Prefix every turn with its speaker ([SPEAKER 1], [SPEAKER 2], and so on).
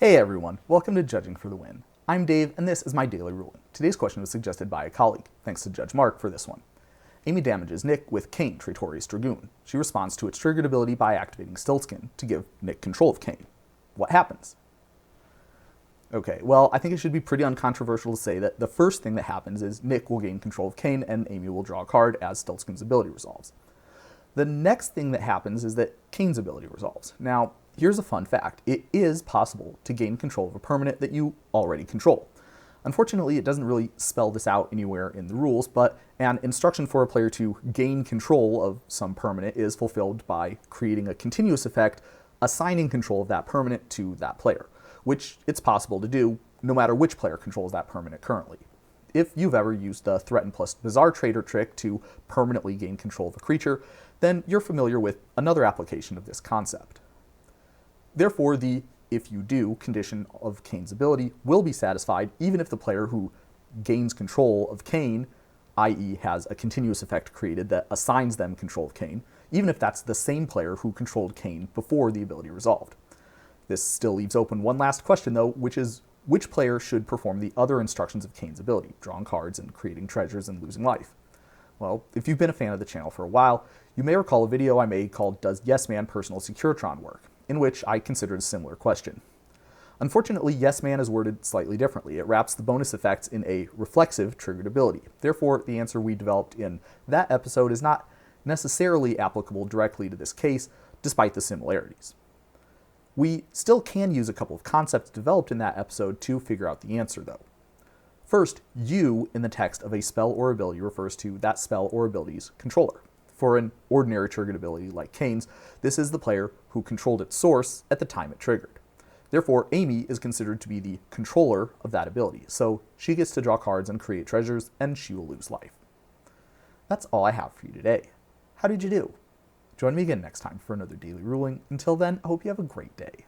[SPEAKER 1] Hey everyone, welcome to Judging for the Win. I'm Dave, and this is my daily ruling. Today's question was suggested by a colleague. Thanks to Judge Mark for this one. Amy damages Nick with Kain, Traitorous Dragoon. She responds to its triggered ability by activating Stiltzkin to give Nick control of Kain. What happens? Okay, well, I think it should be pretty uncontroversial to say that the first thing that happens is Nick will gain control of Kain and Amy will draw a card as Stiltzkin's ability resolves. The next thing that happens is that Kain's ability resolves. Now, here's a fun fact. It is possible to gain control of a permanent that you already control. Unfortunately, it doesn't really spell this out anywhere in the rules, but an instruction for a player to gain control of some permanent is fulfilled by creating a continuous effect, assigning control of that permanent to that player, which it's possible to do no matter which player controls that permanent currently. If you've ever used the Threaten plus Bizarre Traitor trick to permanently gain control of a creature, then you're familiar with another application of this concept. Therefore, the if you do condition of Kain's ability will be satisfied even if the player who gains control of Kain, i.e. has a continuous effect created that assigns them control of Kain, even if that's the same player who controlled Kain before the ability resolved. This still leaves open one last question though, which is which player should perform the other instructions of Kain's ability, drawing cards and creating treasures and losing life? Well, if you've been a fan of the channel for a while, you may recall a video I made called Does Yes Man Personal Securitron Work?, in which I considered a similar question. Unfortunately, Yes Man is worded slightly differently. It wraps the bonus effects in a reflexive triggered ability. Therefore, the answer we developed in that episode is not necessarily applicable directly to this case, despite the similarities. We still can use a couple of concepts developed in that episode to figure out the answer, though. First, you in the text of a spell or ability refers to that spell or ability's controller. For an ordinary triggered ability like Kain's, this is the player who controlled its source at the time it triggered. Therefore, Amy is considered to be the controller of that ability, so she gets to draw cards and create treasures, and she will lose life. That's all I have for you today. How did you do? Join me again next time for another daily ruling. Until then, I hope you have a great day.